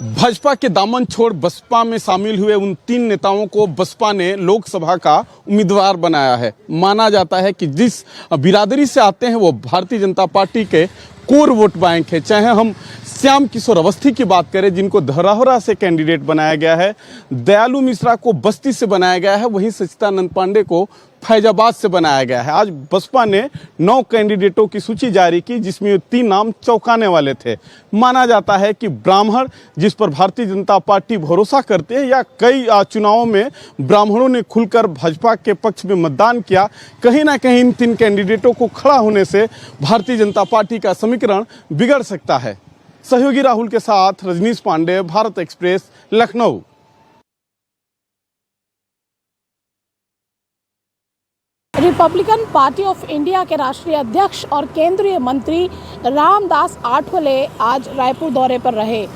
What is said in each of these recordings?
भाजपा के दामन छोड़ बसपा में शामिल हुए उन 3 नेताओं को बसपा ने लोकसभा का उम्मीदवार बनाया है। माना जाता है कि जिस बिरादरी से आते हैं वो भारतीय जनता पार्टी के कोर वोट बैंक है। चाहे हम श्याम किशोर अवस्थी की बात करें, जिनको धरोहरा से कैंडिडेट बनाया गया है, दयालु मिश्रा को बस्ती से बनाया गया है, वहीं सच्चिदानंद पांडे को फैजाबाद से बनाया गया है। आज बसपा ने 9 कैंडिडेटों की सूची जारी की, जिसमें 3 नाम चौंकाने वाले थे। माना जाता है कि ब्राह्मण, जिस पर भारतीय जनता पार्टी भरोसा करते हैं, या कई चुनावों में ब्राह्मणों ने खुलकर भाजपा के पक्ष में मतदान किया, कहीं ना कहीं इन 3 कैंडिडेटों को खड़ा होने से भारतीय जनता पार्टी का समीकरण बिगड़ सकता है। सहयोगी राहुल के साथ Rajneesh Pandey, Bharat express, Lucknow. Republican party of India के राष्ट्रीय अध्यक्ष और केंद्रीय मंत्री रामदास आठवले आज रायपुर दौरे पर रहे।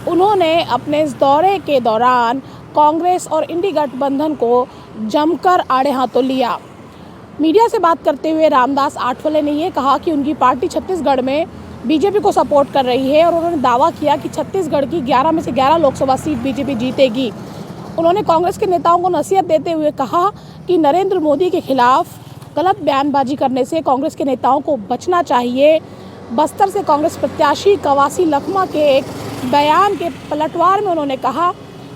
उन्होंने अपने इस दौरे के दौरान कांग्रेस और इंडी गठबंधन को जमकर आड़े हाथों लिया। मीडिया से बात करते हुए रामदास आठवले ने ये कहा कि उनकी पार्टी छत्तीसगढ़ में बीजेपी को सपोर्ट कर रही है और उन्होंने दावा किया कि छत्तीसगढ़ की 11 में से 11 लोकसभा सीट बीजेपी जीतेगी। उन्होंने कांग्रेस के नेताओं को नसीहत देते हुए कहा कि नरेंद्र मोदी के खिलाफ गलत बयानबाजी करने से कांग्रेस के नेताओं को बचना चाहिए। बस्तर से कांग्रेस प्रत्याशी कवासी लखमा के एक बयान के पलटवार में उन्होंने कहा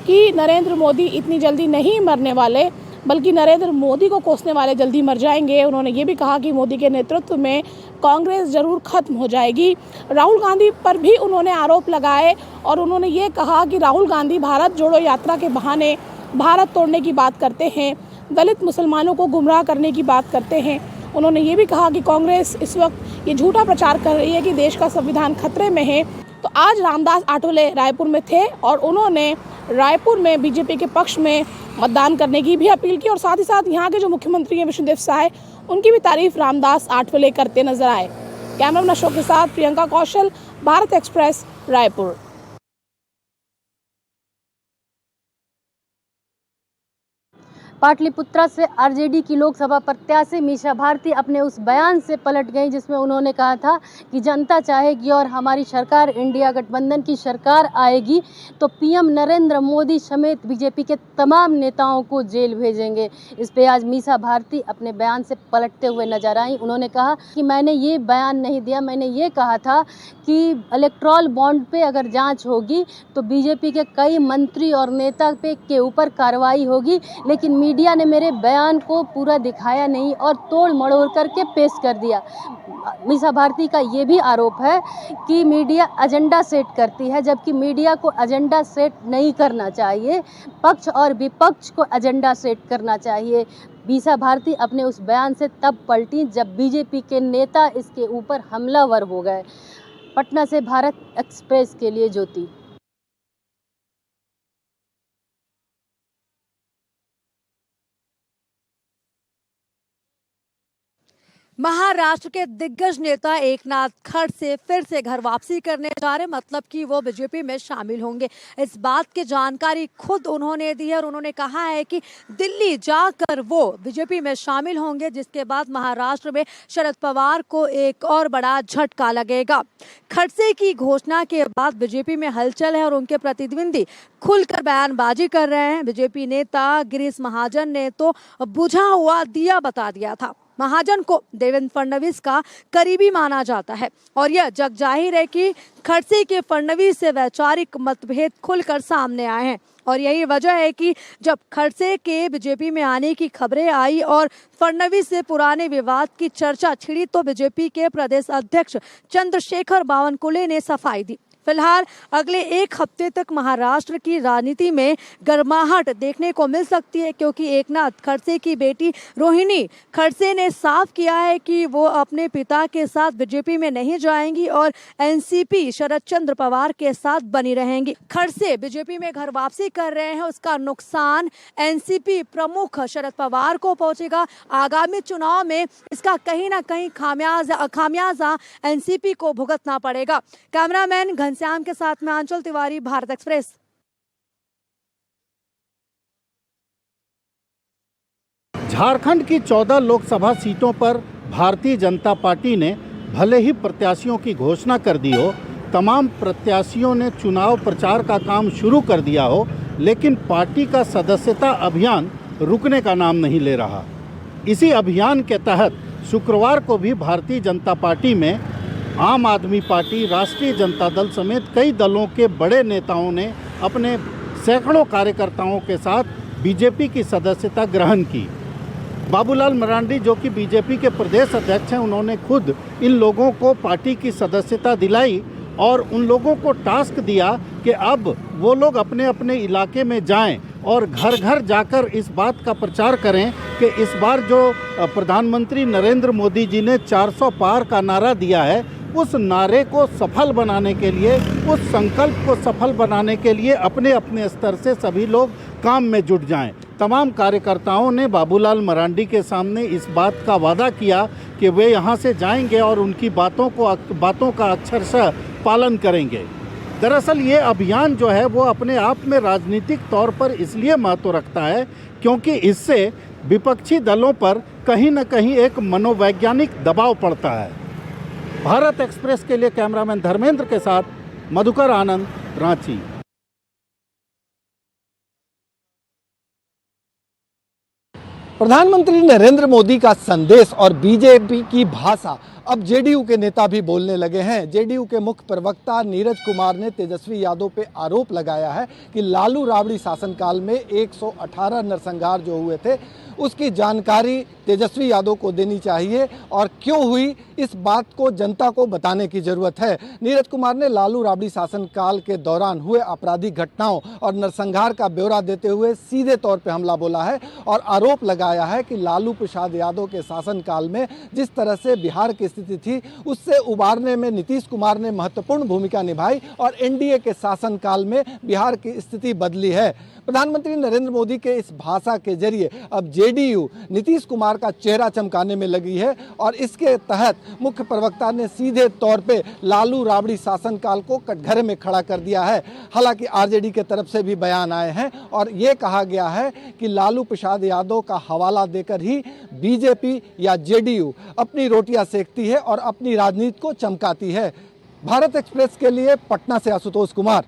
कि नरेंद्र मोदी इतनी जल्दी नहीं मरने वाले, बल्कि नरेंद्र मोदी को कोसने वाले जल्दी मर जाएंगे। उन्होंने ये भी कहा कि मोदी के नेतृत्व में कांग्रेस जरूर खत्म हो जाएगी। राहुल गांधी पर भी उन्होंने आरोप लगाए और उन्होंने ये कहा कि राहुल गांधी भारत जोड़ो यात्रा के बहाने भारत तोड़ने की बात करते हैं, दलित मुसलमानों को गुमराह करने की बात करते हैं। उन्होंने ये भी कहा कि कांग्रेस इस वक्त ये झूठा प्रचार कर रही है कि देश का संविधान खतरे में है। तो आज रामदास आठवले रायपुर में थे और उन्होंने रायपुर में बीजेपी के पक्ष में मतदान करने की भी अपील की और साथ ही साथ यहाँ के जो मुख्यमंत्री हैं विष्णुदेव साय, उनकी भी तारीफ रामदास आठवले करते नजर आए। कैमरामैन अशोक के साथ प्रियंका कौशल, भारत एक्सप्रेस, रायपुर। पाटलिपुत्रा से आरजेडी की लोकसभा प्रत्याशी मीसा भारती अपने उस बयान से पलट गई जिसमें उन्होंने कहा था कि जनता चाहेगी और हमारी सरकार इंडिया गठबंधन की सरकार आएगी तो पीएम नरेंद्र मोदी समेत बीजेपी के तमाम नेताओं को जेल भेजेंगे। इस पे आज मीसा भारती अपने बयान से पलटते हुए नजर आई। उन्होंने कहा कि मैंने ये बयान नहीं दिया, मैंने ये कहा था कि इलेक्ट्रॉल बॉन्ड पे अगर जाँच होगी तो बीजेपी के कई मंत्री और नेता के ऊपर कार्रवाई होगी, लेकिन मीडिया ने मेरे बयान को पूरा दिखाया नहीं और तोड़ मड़ोड़ करके पेश कर दिया। मीसा भारती का ये भी आरोप है कि मीडिया एजेंडा सेट करती है, जबकि मीडिया को एजेंडा सेट नहीं करना चाहिए, पक्ष और विपक्ष को एजेंडा सेट करना चाहिए। मीसा भारती अपने उस बयान से तब पलटी जब बीजेपी के नेता इसके ऊपर हमलावर हो गए। पटना से भारत एक्सप्रेस के लिए ज्योति। महाराष्ट्र के दिग्गज नेता एकनाथ खड़से फिर से घर वापसी करने जा रहे, मतलब कि वो बीजेपी में शामिल होंगे। इस बात की जानकारी खुद उन्होंने दी है और उन्होंने कहा है कि दिल्ली जाकर वो बीजेपी में शामिल होंगे, जिसके बाद महाराष्ट्र में शरद पवार को एक और बड़ा झटका लगेगा। खड़से की घोषणा के बाद बीजेपी में हलचल है और उनके प्रतिद्वंदी खुलकर बयानबाजी कर रहे हैं। बीजेपी नेता गिरीश महाजन ने तो बुझा हुआ दिया बता दिया था। महाजन को देवेंद्र फडणवीस का करीबी माना जाता है और यह जग जाहिर है कि खड़से के फडणवीस से वैचारिक मतभेद खुलकर सामने आए हैं और यही वजह है कि जब खड़से के बीजेपी में आने की खबरें आई और फडणवीस से पुराने विवाद की चर्चा छिड़ी तो बीजेपी के प्रदेश अध्यक्ष चंद्रशेखर बावनकुले ने सफाई दी। फिलहाल अगले 1 हफ्ते तक महाराष्ट्र की राजनीति में गर्माहट देखने को मिल सकती है, क्योंकि एकनाथ खड़से की बेटी रोहिणी खड़से ने साफ किया है कि वो अपने पिता के साथ बीजेपी में नहीं जाएंगी और एनसीपी शरद चंद्र पवार के साथ बनी रहेंगी। खड़से बीजेपी में घर वापसी कर रहे हैं, उसका नुकसान एनसीपी प्रमुख शरद पवार को पहुंचेगा। आगामी चुनाव में इसका कहीं ना कहीं खामियाजा एनसीपी को भुगतना पड़ेगा। कैमरामैन श्याम के साथ में आंचल तिवारी, भारत एक्सप्रेस। झारखंड की 14 लोकसभा सीटों पर भारतीय जनता पार्टी ने भले ही प्रत्याशियों की घोषणा कर दी हो, तमाम प्रत्याशियों ने चुनाव प्रचार का काम शुरू कर दिया हो, लेकिन पार्टी का सदस्यता अभियान रुकने का नाम नहीं ले रहा। इसी अभियान के तहत शुक्रवार को भी भारतीय जनता पार्टी में आम आदमी पार्टी, राष्ट्रीय जनता दल समेत कई दलों के बड़े नेताओं ने अपने सैकड़ों कार्यकर्ताओं के साथ बीजेपी की सदस्यता ग्रहण की। बाबूलाल मरांडी, जो कि बीजेपी के प्रदेश अध्यक्ष हैं, उन्होंने खुद इन लोगों को पार्टी की सदस्यता दिलाई और उन लोगों को टास्क दिया कि अब वो लोग अपने अपने इलाके में जाएं और घर घर जाकर इस बात का प्रचार करें कि इस बार जो प्रधानमंत्री नरेंद्र मोदी जी ने 400 पार का नारा दिया है, उस नारे को सफल बनाने के लिए, उस संकल्प को सफल बनाने के लिए अपने अपने स्तर से सभी लोग काम में जुट जाएं। तमाम कार्यकर्ताओं ने बाबूलाल मरांडी के सामने इस बात का वादा किया कि वे यहां से जाएंगे और उनकी बातों का अक्षरशः पालन करेंगे। दरअसल ये अभियान जो है वो अपने आप में राजनीतिक तौर पर इसलिए महत्व रखता है क्योंकि इससे विपक्षी दलों पर कहीं न कहीं एक मनोवैज्ञानिक दबाव पड़ता है। भारत एक्सप्रेस के लिए कैमरामैन धर्मेंद्र के साथ मधुकर आनंद, रांची। प्रधानमंत्री नरेंद्र मोदी का संदेश और बीजेपी की भाषा अब जेडीयू के नेता भी बोलने लगे हैं। जेडीयू के मुख्य प्रवक्ता नीरज कुमार ने तेजस्वी यादव पे आरोप लगाया है कि लालू राबड़ी शासनकाल में 118 नरसंहार जो हुए थे उसकी जानकारी तेजस्वी यादव को देनी चाहिए और क्यों हुई इस बात को जनता को बताने की जरूरत है। नीरज कुमार ने लालू राबड़ी शासनकाल के दौरान हुए आपराधिक घटनाओं और नरसंहार का ब्यौरा देते हुए सीधे तौर पे हमला बोला है और आरोप लगाया है कि लालू प्रसाद यादव के शासनकाल में जिस तरह से बिहार की स्थिति थी उससे उबारने में नीतीश कुमार ने महत्वपूर्ण भूमिका निभाई और एनडीए के शासनकाल में बिहार की स्थिति बदली है। प्रधानमंत्री नरेंद्र मोदी के इस भाषा के जरिए अब जेडीयू नीतीश कुमार का चेहरा चमकाने में लगी है और इसके तहत मुख्य प्रवक्ता ने सीधे तौर पे लालू राबड़ी शासनकाल को कटघरे में खड़ा कर दिया है। हालांकि आरजेडी के तरफ से भी बयान आए हैं और ये कहा गया है कि लालू प्रसाद यादव का हवाला देकर ही बीजेपी या जेडीयू अपनी रोटियां सेकती है और अपनी राजनीति को चमकाती है। भारत एक्सप्रेस के लिए पटना से आशुतोष कुमार।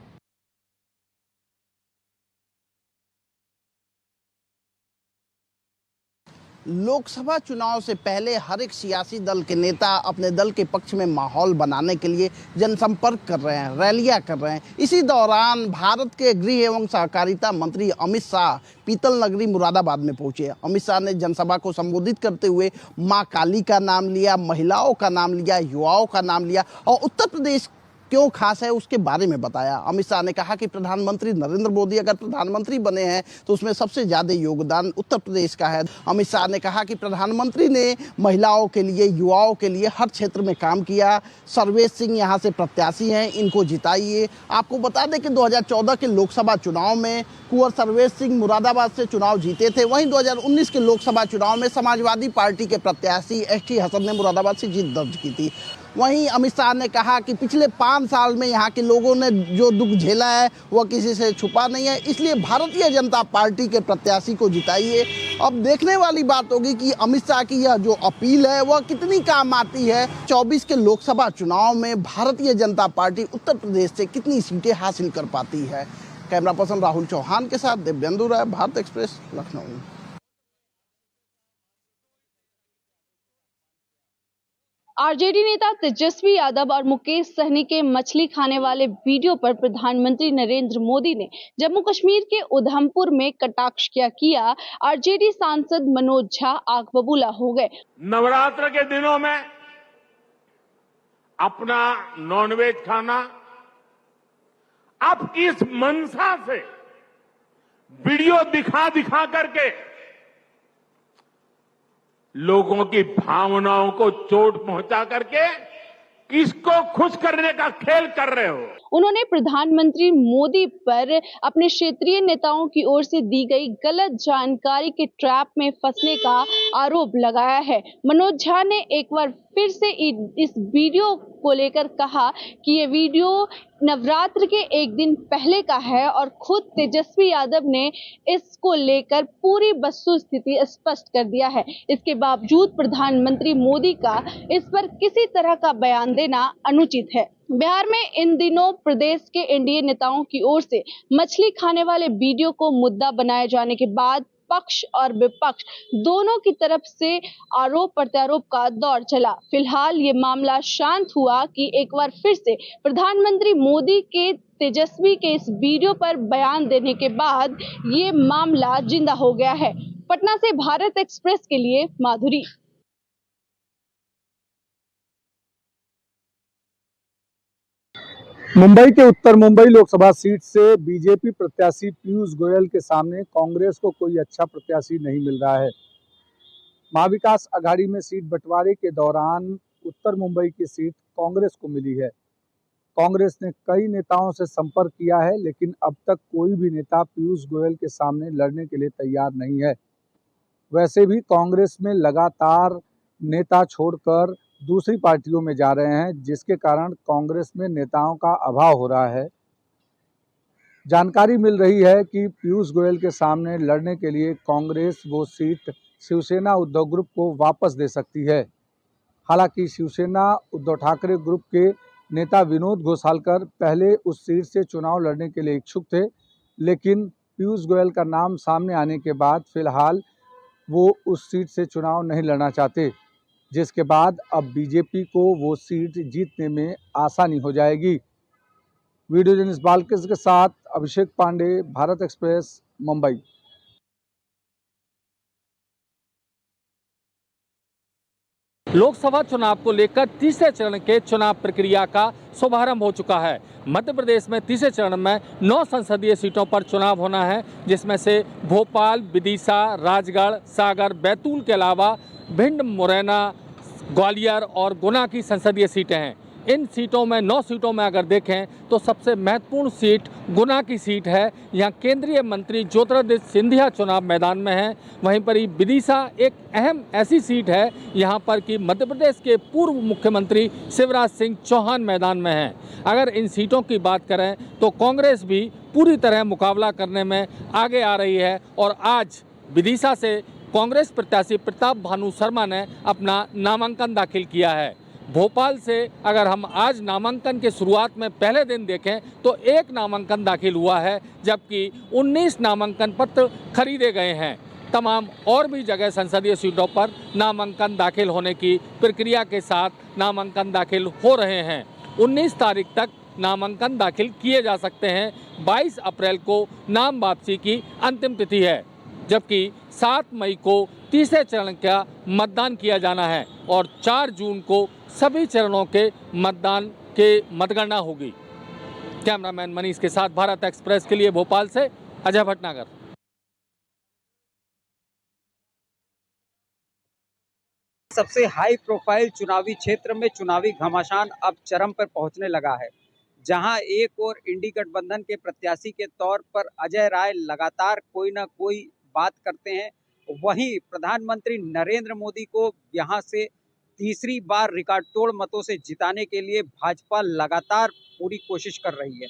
लोकसभा चुनाव से पहले हर एक सियासी दल के नेता अपने दल के पक्ष में माहौल बनाने के लिए जनसंपर्क कर रहे हैं, रैलियां कर रहे हैं। इसी दौरान भारत के गृह एवं सहकारिता मंत्री अमित शाह पीतल नगरी मुरादाबाद में पहुंचे। अमित शाह ने जनसभा को संबोधित करते हुए मां काली का नाम लिया, महिलाओं का नाम लिया, युवाओं का नाम लिया और उत्तर प्रदेश क्यों खास है उसके बारे में बताया। अमित शाह ने कहा कि प्रधानमंत्री नरेंद्र मोदी अगर प्रधानमंत्री बने हैं तो उसमें सबसे ज़्यादा योगदान उत्तर प्रदेश का है। अमित शाह ने कहा कि प्रधानमंत्री ने महिलाओं के लिए, युवाओं के लिए हर क्षेत्र में काम किया। सर्वेश सिंह यहाँ से प्रत्याशी हैं, इनको जिताइए। आपको बता दें कि 2014 के लोकसभा चुनाव में कुंवर सर्वेश सिंह मुरादाबाद से चुनाव जीते थे। वहीं 2019 के लोकसभा चुनाव में समाजवादी पार्टी के प्रत्याशी एसटी हसन ने मुरादाबाद से जीत दर्ज की थी। वहीं अमित शाह ने कहा कि पिछले 5 साल में यहाँ के लोगों ने जो दुख झेला है वह किसी से छुपा नहीं है, इसलिए भारतीय जनता पार्टी के प्रत्याशी को जिताइए। अब देखने वाली बात होगी कि अमित शाह की यह जो अपील है वह कितनी काम आती है। 24 के लोकसभा चुनाव में भारतीय जनता पार्टी उत्तर प्रदेश से कितनी सीटें हासिल कर पाती है। कैमरा पर्सन राहुल चौहान के साथ दिव्येंदु राय, भारत एक्सप्रेस, लखनऊ। आरजेडी नेता तेजस्वी यादव और मुकेश सहनी के मछली खाने वाले वीडियो पर प्रधानमंत्री नरेंद्र मोदी ने जम्मू कश्मीर के उधमपुर में कटाक्ष किया। आरजेडी सांसद मनोज झा आग बबूला हो गए। नवरात्र के दिनों में अपना नॉनवेज खाना आप किस मंशा से वीडियो दिखा करके लोगों की भावनाओं को चोट पहुंचा करके किसको खुश करने का खेल कर रहे हो। उन्होंने प्रधानमंत्री मोदी पर अपने क्षेत्रीय नेताओं की ओर से दी गई गलत जानकारी के ट्रैप में फंसने का आरोप लगाया है। मनोज झा ने एक बार फिर से इस वीडियो को लेकर कहा कि ये वीडियो नवरात्र के एक दिन पहले का है और खुद तेजस्वी यादव ने इसको लेकर पूरी वस्तुस्थिति स्पष्ट कर दिया है। इसके बावजूद प्रधानमंत्री मोदी का इस पर किसी तरह का बयान देना अनुचित है। बिहार में इन दिनों प्रदेश के एनडीए नेताओं की ओर से मछली खाने वाले वीडियो को मुद्दा बनाए जाने के बाद पक्ष और विपक्ष दोनों की तरफ से आरोप प्रत्यारोप का दौर चला। फिलहाल ये मामला शांत हुआ कि एक बार फिर से प्रधानमंत्री मोदी के तेजस्वी के इस वीडियो पर बयान देने के बाद ये मामला जिंदा हो गया है। पटना से भारत एक्सप्रेस के लिए माधुरी। मुंबई के उत्तर मुंबई लोकसभा सीट से बीजेपी प्रत्याशी पीयूष गोयल के सामने कांग्रेस को कोई अच्छा प्रत्याशी नहीं मिल रहा है। महाविकास अघाड़ी में सीट बंटवारे के दौरान उत्तर मुंबई की सीट कांग्रेस को मिली है। कांग्रेस ने कई नेताओं से संपर्क किया है, लेकिन अब तक कोई भी नेता पीयूष गोयल के सामने लड़ने के लिए तैयार नहीं है। वैसे भी कांग्रेस में लगातार नेता छोड़कर दूसरी पार्टियों में जा रहे हैं, जिसके कारण कांग्रेस में नेताओं का अभाव हो रहा है। जानकारी मिल रही है कि पीयूष गोयल के सामने लड़ने के लिए कांग्रेस वो सीट शिवसेना उद्धव ग्रुप को वापस दे सकती है। हालांकि शिवसेना उद्धव ठाकरे ग्रुप के नेता विनोद घोसालकर पहले उस सीट से चुनाव लड़ने के लिए इच्छुक थे, लेकिन पीयूष गोयल का नाम सामने आने के बाद फिलहाल वो उस सीट से चुनाव नहीं लड़ना चाहते, जिसके बाद अब बीजेपी को वो सीट जीतने में आसानी हो जाएगी। वीडियो जर्नलिस्ट बालकृष्ण के साथ अभिषेक पांडे, भारत एक्सप्रेस, मुंबई। लोकसभा चुनाव को लेकर तीसरे चरण के चुनाव प्रक्रिया का शुभारंभ हो चुका है। मध्य प्रदेश में तीसरे चरण में 9 संसदीय सीटों पर चुनाव होना है, जिसमें से भोपाल, विदिशा, राजगढ़, सागर, बैतूल के अलावा भिंड, मुरैना, ग्वालियर और गुना की संसदीय सीटें हैं। इन सीटों में 9 सीटों में अगर देखें तो सबसे महत्वपूर्ण सीट गुना की सीट है। यहाँ केंद्रीय मंत्री ज्योतिरादित्य सिंधिया चुनाव मैदान में हैं। वहीं पर ही विदिशा एक अहम ऐसी सीट है यहाँ पर कि मध्य प्रदेश के पूर्व मुख्यमंत्री शिवराज सिंह चौहान मैदान में हैं। अगर इन सीटों की बात करें तो कांग्रेस भी पूरी तरह मुकाबला करने में आगे आ रही है और आज विदिशा से कांग्रेस प्रत्याशी प्रताप भानु शर्मा ने अपना नामांकन दाखिल किया है। भोपाल से अगर हम आज नामांकन के शुरुआत में पहले दिन देखें तो 1 नामांकन दाखिल हुआ है, जबकि 19 नामांकन पत्र खरीदे गए हैं। तमाम और भी जगह संसदीय सीटों पर नामांकन दाखिल होने की प्रक्रिया के साथ नामांकन दाखिल हो रहे हैं। 19 तारीख तक नामांकन दाखिल किए जा सकते हैं। 22 अप्रैल को नाम वापसी की अंतिम तिथि है, जबकि 7 मई को तीसरे चरण का मतदान किया जाना है और 4 जून को सभी चरणों के मतदान के मतगणना होगी। कैमरामैन मनीष के साथ भारत एक्सप्रेस के लिए भोपाल से अजय भटनागर। सबसे हाई प्रोफाइल चुनावी क्षेत्र में चुनावी घमासान अब चरम पर पहुंचने लगा है, जहां एक और इंडी गठबंधन के प्रत्याशी के तौर पर अजय राय लगातार कोई ना कोई बात करते हैं, वहीं प्रधानमंत्री नरेंद्र मोदी को यहां से तीसरी बार रिकॉर्ड तोड़ मतों से जिताने के लिए भाजपा लगातार पूरी कोशिश कर रही है।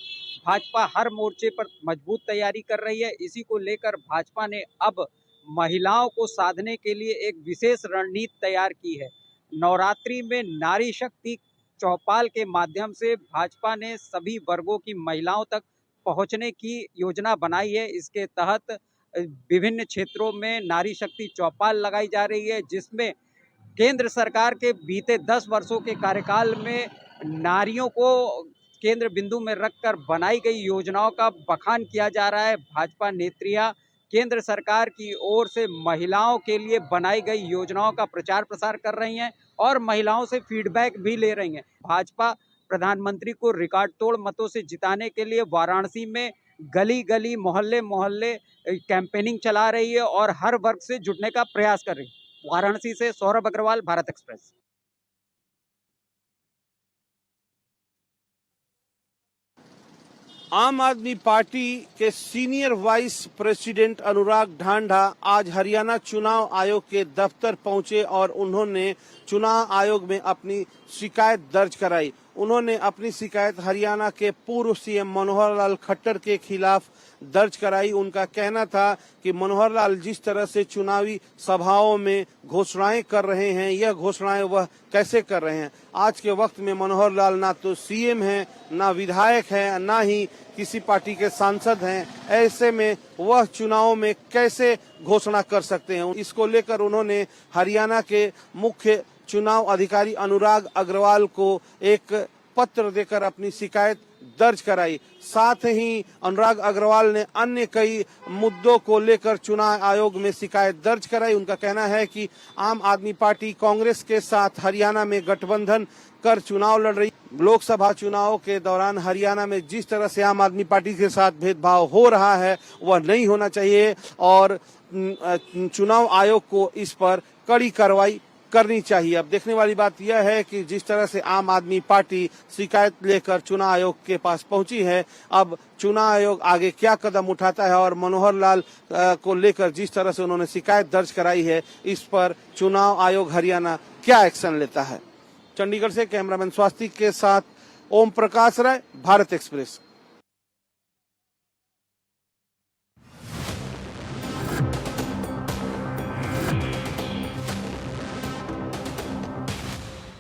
भाजपा हर मोर्चे पर मजबूत तैयारी कर रही है। इसी को लेकर भाजपा ने अब महिलाओं को साधने के लिए एक विशेष रणनीति तैयार की है। नवरात्रि में नारी शक्ति चौपाल के माध्यम से भाजपा ने सभी वर्गों की महिलाओं तक पहुंचने की योजना बनाई है। इसके तहत विभिन्न क्षेत्रों में नारी शक्ति चौपाल लगाई जा रही है, जिसमें केंद्र सरकार के बीते 10 वर्षों के कार्यकाल में नारियों को केंद्र बिंदु में रखकर बनाई गई योजनाओं का बखान किया जा रहा है। भाजपा नेत्रियां केंद्र सरकार की ओर से महिलाओं के लिए बनाई गई योजनाओं का प्रचार प्रसार कर रही हैं और महिलाओं से फीडबैक भी ले रही हैं। भाजपा प्रधानमंत्री को रिकॉर्ड तोड़ मतों से जिताने के लिए वाराणसी में गली गली, मोहल्ले मोहल्ले कैंपेनिंग चला रही है और हर वर्ग से जुड़ने का प्रयास कर रही है। वाराणसी से सौरभ अग्रवाल, भारत एक्सप्रेस। आम आदमी पार्टी के सीनियर वाइस प्रेसिडेंट अनुराग ढांढा आज हरियाणा चुनाव आयोग के दफ्तर पहुंचे और उन्होंने चुनाव आयोग में अपनी शिकायत दर्ज कराई। उन्होंने अपनी शिकायत हरियाणा के पूर्व सीएम मनोहर लाल खट्टर के खिलाफ दर्ज कराई। उनका कहना था कि मनोहर लाल जिस तरह से चुनावी सभाओं में घोषणाएं कर रहे हैं, यह घोषणाएं वह कैसे कर रहे हैं। आज के वक्त में मनोहर लाल ना तो सीएम हैं, ना विधायक हैं, ना ही किसी पार्टी के सांसद हैं। ऐसे में वह चुनाव में कैसे घोषणा कर सकते हैं। इसको लेकर उन्होंने हरियाणा के मुख्य चुनाव अधिकारी अनुराग अग्रवाल को एक पत्र देकर अपनी शिकायत दर्ज कराई। साथ ही अनुराग अग्रवाल ने अन्य कई मुद्दों को लेकर चुनाव आयोग में शिकायत दर्ज कराई। उनका कहना है कि आम आदमी पार्टी कांग्रेस के साथ हरियाणा में गठबंधन कर चुनाव लड़ रही। लोकसभा चुनाव के दौरान हरियाणा में जिस तरह से आम आदमी पार्टी के साथ भेदभाव हो रहा है वह नहीं होना चाहिए और चुनाव आयोग को इस पर कड़ी कार्रवाई करनी चाहिए। अब देखने वाली बात यह है कि जिस तरह से आम आदमी पार्टी शिकायत लेकर चुनाव आयोग के पास पहुंची है, अब चुनाव आयोग आगे क्या कदम उठाता है और मनोहर लाल को लेकर जिस तरह से उन्होंने शिकायत दर्ज कराई है, इस पर चुनाव आयोग हरियाणा क्या एक्शन लेता है। चंडीगढ़ से कैमरामैन स्वास्तिक के साथ ओम प्रकाश राय, भारत एक्सप्रेस।